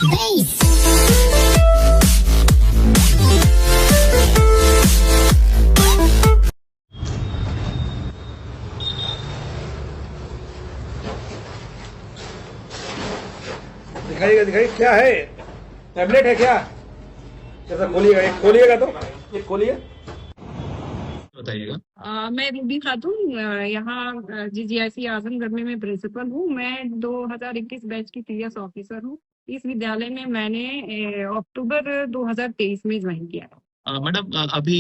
दिखाइएगा दिखाइए, क्या है? टैबलेट है क्या? जैसा खोलिएगा तो ये खोलिए, बताइएगा। मैं रूबी खातून यहाँ जीजीआईसी आजमगढ़ में मैं प्रिंसिपल हूँ। मैं 2021 बैच की सीएस ऑफिसर हूँ। इस विद्यालय में मैंने अक्टूबर 2023 में ज्वाइन किया। मैडम, अभी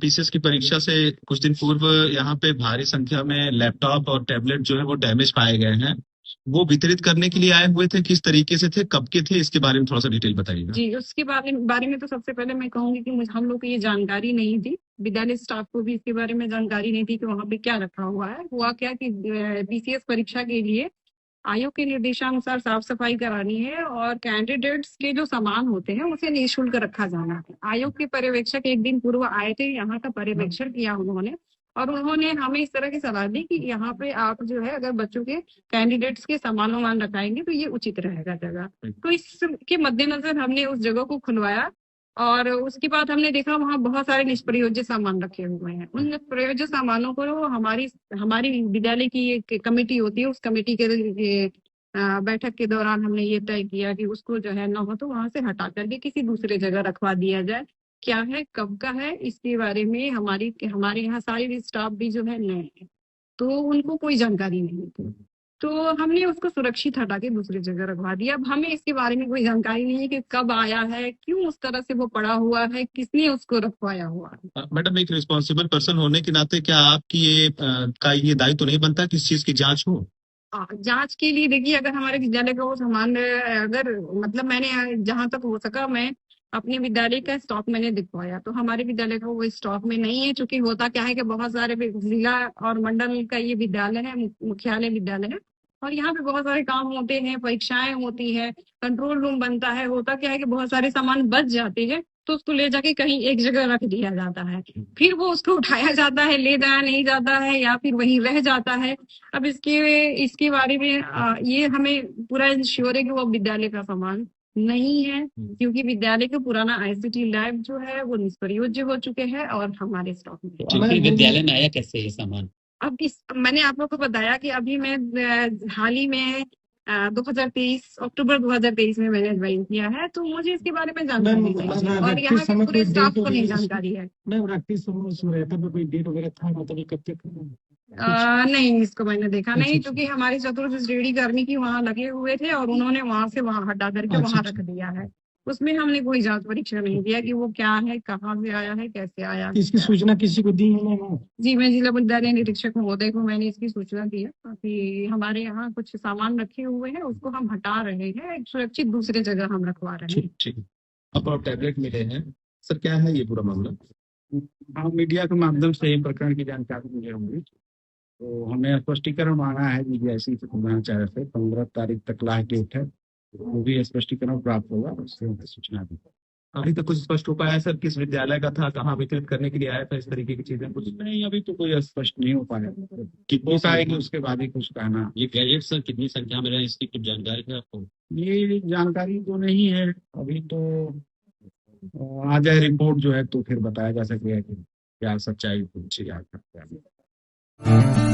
पीसीएस की परीक्षा से कुछ दिन पूर्व यहाँ पे भारी संख्या में लैपटॉप और टैबलेट जो है वो डैमेज पाए गए हैं। वो वितरित करने के लिए आए हुए थे, किस तरीके से थे, कब के थे, इसके बारे में थोड़ा सा डिटेल बताइएगा। जी, उसके बारे में तो सबसे पहले मैं कहूंगी कि हम लोग को ये जानकारी नहीं थी, विद्यालय स्टाफ को भी इसके बारे में जानकारी नहीं थी कि वहाँ पे क्या रखा हुआ है। हुआ क्या कि पीसीएस परीक्षा के लिए आयोग के निर्देशानुसार साफ सफाई करानी है और कैंडिडेट्स के जो सामान होते हैं उसे निःशुल्क रखा जाना है। आयोग के पर्यवेक्षक एक दिन पूर्व आए थे, यहाँ का पर्यवेक्षण किया उन्होंने और उन्होंने हमें इस तरह की सलाह दी कि यहाँ पे आप जो है अगर बच्चों के कैंडिडेट्स के सामान वामान रखाएंगे तो ये उचित रहेगा जगह। तो इसके मद्देनजर हमने उस जगह को खुलवाया और उसके बाद हमने देखा वहाँ बहुत सारे निष्प्रयोज्य सामान रखे हुए हैं। उन निष्प्रयोज्य सामानों को हमारी विद्यालय की एक कमेटी होती है, उस कमेटी के बैठक के दौरान हमने ये तय किया कि उसको जो है न हो तो वहां से हटा करके किसी दूसरे जगह रखवा दिया जाए। क्या है, कब का है, इसके बारे में हमारे यहाँ सारे स्टाफ भी जो है नए हैं, तो उनको कोई जानकारी नहीं थी। तो हमने उसको सुरक्षित हटा के दूसरी जगह रखवा दिया। अब हमें इसके बारे में कोई जानकारी नहीं है कि कब आया है, क्यों उस तरह से वो पड़ा हुआ है, किसने उसको रखवाया हुआ है। मैडम, एक रिस्पॉन्सिबल पर्सन होने के नाते क्या आपकी ये दायित्व तो नहीं बनता कि इस चीज की जांच हो? जांच के लिए देखिए, अगर हमारे विद्यालय का वो सामान अगर मतलब मैंने जहां तक हो सका मैं अपने विद्यालय का स्टॉक मैंने दिखवाया, तो हमारे विद्यालय का वो स्टॉक में नहीं है। चूंकि होता क्या है कि बहुत सारे जिला और मंडल का ये विद्यालय है, मुख्यालय विद्यालय है और यहाँ पे बहुत सारे काम होते हैं, परीक्षाएं होती है, कंट्रोल रूम बनता है। होता क्या है कि बहुत सारे सामान बच जाते हैं तो उसको ले जाके कहीं एक जगह रख दिया जाता है, फिर वो उसको उठाया जाता है, ले जाया नहीं जाता है या फिर वहीं रह जाता है। अब इसके बारे में ये हमें पूरा इंश्योर है कि वो विद्यालय का सामान नहीं है, क्योंकि विद्यालय का पुराना आईसीटी लैब जो है वो निष्प्रयोज्य हो चुके हैं और हमारे स्टॉक में। विद्यालय में आया कैसे ये सामान? अब मैंने आप लोग को बताया कि अभी मैं हाल ही में 2023 अक्टूबर 2023 में मैंने ज्वाइन किया है, तो मुझे इसके बारे में जानकारी नहीं है और यहाँ के पूरे स्टाफ को नहीं जानकारी है। नहीं, इसको मैंने देखा नहीं, क्योंकि हमारी चतुर्थ श्रेणी गर्मी की वहाँ लगे हुए थे और उन्होंने वहां से वहां हटा करके वहां रख दिया है। उसमें हमने कोई जांच परीक्षा नहीं दिया कि वो क्या है, कहाँ से आया है, कैसे आया है। इसकी सूचना किसी को दी है? जी, मैं जिला विद्यालय निरीक्षक महोदय को मैंने इसकी सूचना दी है कि हमारे यहाँ कुछ सामान रखे हुए हैं, उसको हम हटा रहे हैं, सुरक्षित दूसरे जगह हम रखवा रहे हैं। ठीक। अब टैबलेट मिले हैं सर, क्या है ये पूरा मामला? हाँ, मीडिया के माध्यम से ये प्रकरण की जानकारी मुझे हुई, तो हमें स्पष्टीकरण मांगा है जीजीआईसी से 15 तारीख तक लास्ट डेट है, वो भी स्पष्टीकरण प्राप्त होगा, उससे हमें सूचना दी। अभी तक कुछ स्पष्ट हो पाया है सर, किस विद्यालय का था, कहाँ वितरित करने के लिए आया था, इस तरीके की चीजें कुछ? नहीं, अभी तो कोई स्पष्ट नहीं हो पाया, कितनी आएगी उसके बाद ही कुछ कहना। ये गैजेट सर कितनी संख्या में रहे, इसकी कुछ जानकारी है आपको? ये जानकारी तो नहीं है अभी, तो आ जाए रिपोर्ट जो है तो फिर बताया जा सकेगा कि क्या सच्चाई कुछ याद करते हैं।